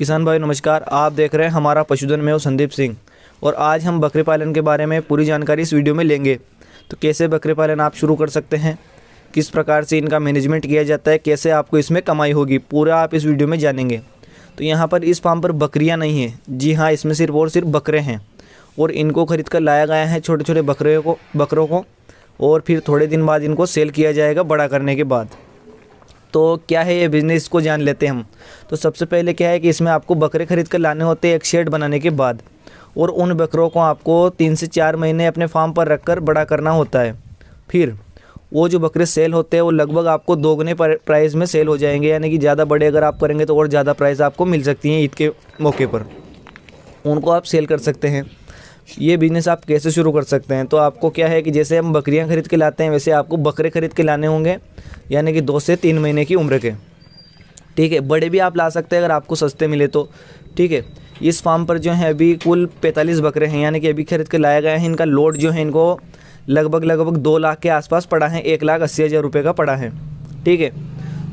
किसान भाई नमस्कार। आप देख रहे हैं हमारा पशुधन में हूं संदीप सिंह और आज हम बकरी पालन के बारे में पूरी जानकारी इस वीडियो में लेंगे। तो कैसे बकरी पालन आप शुरू कर सकते हैं, किस प्रकार से इनका मैनेजमेंट किया जाता है, कैसे आपको इसमें कमाई होगी, पूरा आप इस वीडियो में जानेंगे। तो यहाँ पर इस फार्म पर बकरियाँ नहीं हैं, जी हाँ, इसमें सिर्फ और सिर्फ बकरे हैं और इनको खरीद कर लाया गया है छोटे छोटे बकरों को और फिर थोड़े दिन बाद इनको सेल किया जाएगा बड़ा करने के बाद। तो क्या है ये बिज़नेस, को जान लेते हैं हम। तो सबसे पहले क्या है कि इसमें आपको बकरे खरीद कर लाने होते हैं एक शेड बनाने के बाद, और उन बकरों को आपको 3 से 4 महीने अपने फार्म पर रखकर बड़ा करना होता है। फिर वो जो बकरे सेल होते हैं वो लगभग आपको दोगुने प्राइस में सेल हो जाएंगे, यानी कि ज़्यादा बड़े अगर आप करेंगे तो और ज़्यादा प्राइस आपको मिल सकती हैं। ईद के मौके पर उनको आप सेल कर सकते हैं। ये बिज़नेस आप कैसे शुरू कर सकते हैं, तो आपको क्या है कि जैसे हम बकरियां खरीद के लाते हैं वैसे आपको बकरे खरीद के लाने होंगे, यानी कि 2 से 3 महीने की उम्र के। ठीक है, बड़े भी आप ला सकते हैं अगर आपको सस्ते मिले तो। ठीक है, इस फार्म पर जो है अभी कुल 45 बकरे हैं, यानी कि अभी खरीद के लाया गया है। इनका लोड जो है इनको लगभग 2 लाख के आसपास पड़ा है, 1,80,000 रुपये का पड़ा है। ठीक है,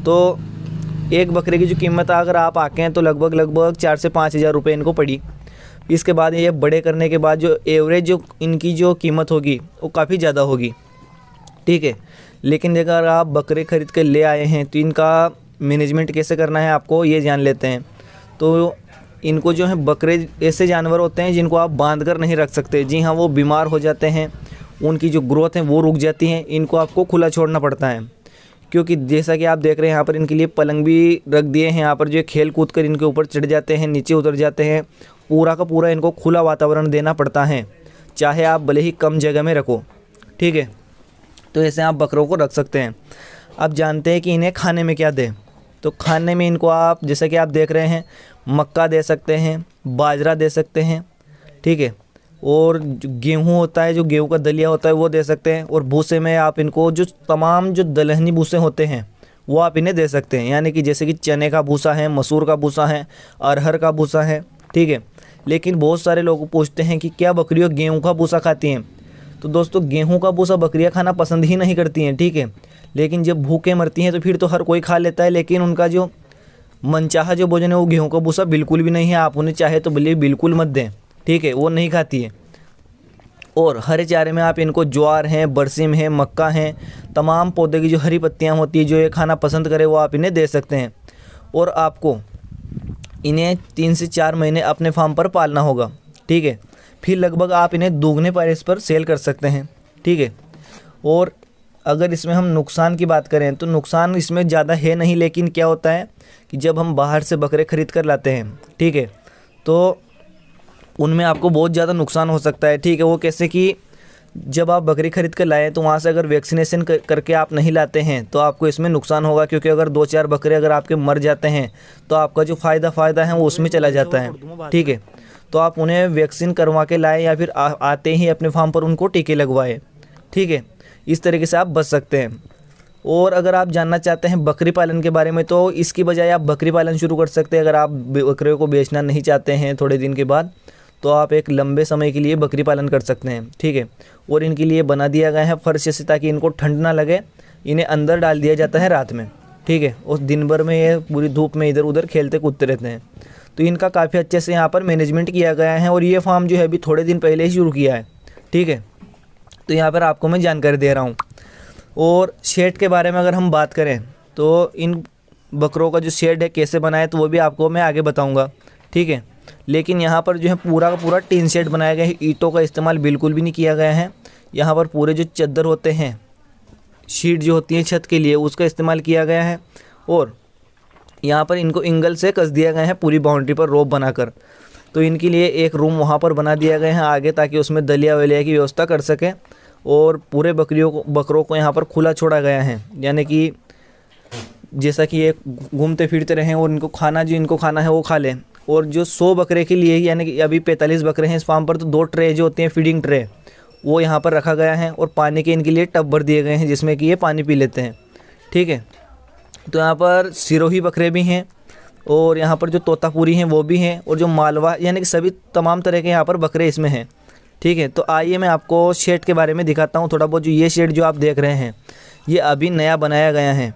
तो एक बकरे की जो कीमत अगर आप आके हैं तो लगभग 4 से 5 हज़ार रुपये इनको पड़ी। इसके बाद ये बड़े करने के बाद जो एवरेज जो इनकी जो कीमत होगी वो काफ़ी ज़्यादा होगी। ठीक है, लेकिन अगर आप बकरे खरीद कर ले आए हैं तो इनका मैनेजमेंट कैसे करना है आपको ये जान लेते हैं। तो इनको जो है बकरे ऐसे जानवर होते हैं जिनको आप बांध कर नहीं रख सकते। जी हाँ, वो बीमार हो जाते हैं, उनकी जो ग्रोथ है वो रुक जाती है। इनको आपको खुला छोड़ना पड़ता है, क्योंकि जैसा कि आप देख रहे हैं यहाँ पर इनके लिए पलंग भी रख दिए हैं। यहाँ पर जो खेल कूद कर इनके ऊपर चढ़ जाते हैं, नीचे उतर जाते हैं। पूरा का पूरा इनको खुला वातावरण देना पड़ता है, चाहे आप भले ही कम जगह में रखो। ठीक है, तो ऐसे आप बकरों को रख सकते हैं। अब जानते हैं कि इन्हें खाने में क्या दें। तो खाने में इनको आप जैसे कि आप देख रहे हैं मक्का दे सकते हैं, बाजरा दे सकते हैं। ठीक है, और जो गेहूँ होता है, जो गेहूँ का दलिया होता है वो दे सकते हैं। और भूसे में आप इनको जो तमाम जो दलहनी भूसे होते हैं वो आप इन्हें दे सकते हैं, यानी कि जैसे कि चने का भूसा है, मसूर का भूसा है, अरहर का भूसा है। ठीक है, लेकिन बहुत सारे लोग पूछते हैं कि क्या बकरियाँ गेहूँ का भूसा खाती हैं। तो दोस्तों, गेहूं का भूसा बकरियां खाना पसंद ही नहीं करती हैं। ठीक है, लेकिन जब भूखे मरती हैं तो फिर तो हर कोई खा लेता है, लेकिन उनका जो मनचाहा जो भोजन है वो गेहूं का भूसा बिल्कुल भी नहीं है। आप उन्हें चाहे तो बिल्कुल मत दें। ठीक है, वो नहीं खाती है। और हरे चारे में आप इनको ज्वार हैं, बरसिम है, मक्का है, तमाम पौधे की जो हरी पत्तियाँ होती है जो ये खाना पसंद करे वो आप इन्हें दे सकते हैं। और आपको इन्हें 3 से 4 महीने अपने फार्म पर पालना होगा। ठीक है, फिर लगभग आप इन्हें दोगुने प्राइस पर सेल कर सकते हैं। ठीक है, और अगर इसमें हम नुकसान की बात करें तो नुकसान इसमें ज़्यादा है नहीं, लेकिन क्या होता है कि जब हम बाहर से बकरे खरीद कर लाते हैं, ठीक है, तो उनमें आपको बहुत ज़्यादा नुकसान हो सकता है। ठीक है, वो कैसे कि जब आप बकरी खरीद कर लाएँ तो वहाँ से अगर वैक्सीनेशन करके आप नहीं लाते हैं तो आपको इसमें नुकसान होगा, क्योंकि अगर 2-4 बकरे अगर आपके मर जाते हैं तो आपका जो फ़ायदा है वो उसमें चला जाता है। ठीक है, तो आप उन्हें वैक्सीन करवा के लाएँ या फिर आते ही अपने फार्म पर उनको टीके लगवाएं। ठीक है, इस तरीके से आप बच सकते हैं। और अगर आप जानना चाहते हैं बकरी पालन के बारे में तो इसकी बजाय आप बकरी पालन शुरू कर सकते हैं। अगर आप बकरियों को बेचना नहीं चाहते हैं थोड़े दिन के बाद, तो आप एक लंबे समय के लिए बकरी पालन कर सकते हैं। ठीक है, और इनके लिए बना दिया गया है फर्श से, ताकि इनको ठंड ना लगे। इन्हें अंदर डाल दिया जाता है रात में। ठीक है, और दिन भर में ये पूरी धूप में इधर उधर खेलते कूदते रहते हैं। तो इनका काफ़ी अच्छे से यहाँ पर मैनेजमेंट किया गया है और ये फार्म जो है अभी थोड़े दिन पहले ही शुरू किया है। ठीक है, तो यहाँ पर आपको मैं जानकारी दे रहा हूँ। और शेड के बारे में अगर हम बात करें तो इन बकरों का जो शेड है कैसे बनाए तो वो भी आपको मैं आगे बताऊँगा। ठीक है, लेकिन यहाँ पर जो है पूरा का पूरा टीन शेड बनाया गया है। ईंटों का इस्तेमाल बिल्कुल भी नहीं किया गया है। यहाँ पर पूरे जो चद्दर होते हैं, शीट जो होती है छत के लिए, उसका इस्तेमाल किया गया है। और यहाँ पर इनको एंगल से कस दिया गया है पूरी बाउंड्री पर रोप बनाकर। तो इनके लिए एक रूम वहाँ पर बना दिया गया है आगे, ताकि उसमें दलिया वलिया की व्यवस्था कर सकें। और पूरे बकरों को यहाँ पर खुला छोड़ा गया है, यानी कि जैसा कि ये घूमते फिरते रहें और इनको खाना है वो खा लें। और जो 100 बकरे के लिए, यानी कि अभी 45 बकरे हैं इस फार्म पर, तो 2 ट्रे जो होते हैं फीडिंग ट्रे वो यहाँ पर रखा गया है। और पानी के इनके लिए टब भर दिए गए हैं जिसमें कि ये पानी पी लेते हैं। ठीक है, तो यहाँ पर सिरोही बकरे भी हैं और यहाँ पर जो तोतापुरी हैं वो भी हैं, और जो मालवा, यानी कि सभी तमाम तरह के यहाँ पर बकरे इसमें हैं। ठीक है, तो आइए मैं आपको शेड के बारे में दिखाता हूँ थोड़ा बहुत। जो ये शेड जो आप देख रहे हैं ये अभी नया बनाया गया है।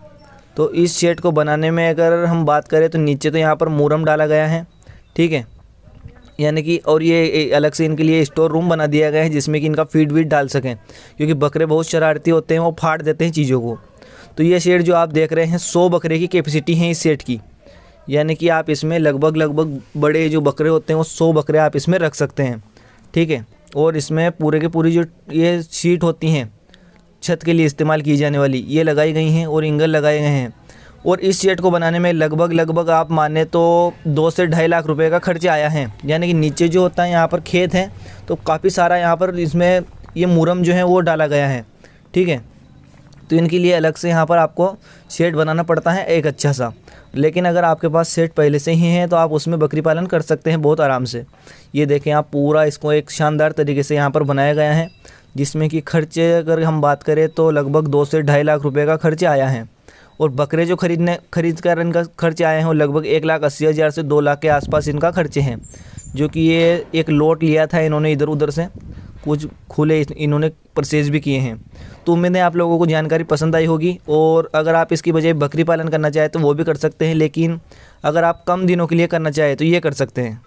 तो इस शेड को बनाने में अगर हम बात करें तो नीचे तो यहाँ पर मूरम डाला गया है, ठीक है। यानी कि और ये अलग से इनके लिए स्टोर रूम बना दिया गया है जिसमें कि इनका फीड वीड डाल सकें, क्योंकि बकरे बहुत शरारती होते हैं, वो फाड़ देते हैं चीज़ों को। तो ये शेड जो आप देख रहे हैं 100 बकरे की कैपेसिटी है इस शेड की। यानी कि आप इसमें लगभग बड़े जो बकरे होते हैं वो 100 बकरे आप इसमें रख सकते हैं, ठीक है। और इसमें पूरे के पूरी जो ये शीट होती हैं छत के लिए इस्तेमाल की जाने वाली, ये लगाई गई हैं और एंगल लगाए गए हैं। और इस शेड को बनाने में लगभग आप माने तो 2 से 2.5 लाख रुपए का खर्चा आया है। यानी कि नीचे जो होता है यहाँ पर खेत है, तो काफ़ी सारा यहाँ पर इसमें ये मुरम जो है वो डाला गया है, ठीक है। तो इनके लिए अलग से यहाँ पर आपको शेड बनाना पड़ता है एक अच्छा सा। लेकिन अगर आपके पास शेड पहले से ही है तो आप उसमें बकरी पालन कर सकते हैं बहुत आराम से। ये देखें आप, पूरा इसको एक शानदार तरीके से यहाँ पर बनाया गया है, जिसमें कि खर्चे अगर हम बात करें तो लगभग 2 से 2.5 लाख रुपए का खर्च आया है। और बकरे जो खरीद कर इनका खर्च आए हैं वो लगभग 1,80,000 से 2 लाख के आसपास इनका खर्चे हैं। जो कि ये एक लोट लिया था इन्होंने इधर उधर से, कुछ खुले इन्होंने परचेज भी किए हैं। तो उम्मीद है आप लोगों को जानकारी पसंद आई होगी। और अगर आप इसकी बजाय बकरी पालन करना चाहें तो वो भी कर सकते हैं, लेकिन अगर आप कम दिनों के लिए करना चाहें तो ये कर सकते हैं।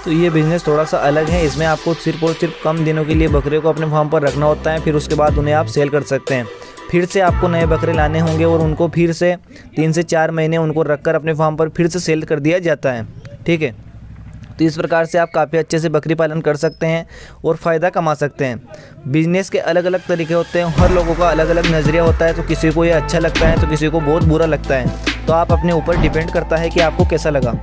तो ये बिज़नेस थोड़ा सा अलग है, इसमें आपको सिर्फ और सिर्फ कम दिनों के लिए बकरे को अपने फार्म पर रखना होता है, फिर उसके बाद उन्हें आप सेल कर सकते हैं। फिर से आपको नए बकरे लाने होंगे और उनको फिर से 3 से 4 महीने उनको रखकर अपने फार्म पर फिर से सेल कर दिया जाता है, ठीक है। तो इस प्रकार से आप काफ़ी अच्छे से बकरी पालन कर सकते हैं और फ़ायदा कमा सकते हैं। बिज़नेस के अलग अलग तरीके होते हैं, हर लोगों का अलग अलग नज़रिया होता है। तो किसी को ये अच्छा लगता है तो किसी को बहुत बुरा लगता है। तो आप अपने ऊपर डिपेंड करता है कि आपको कैसा लगा।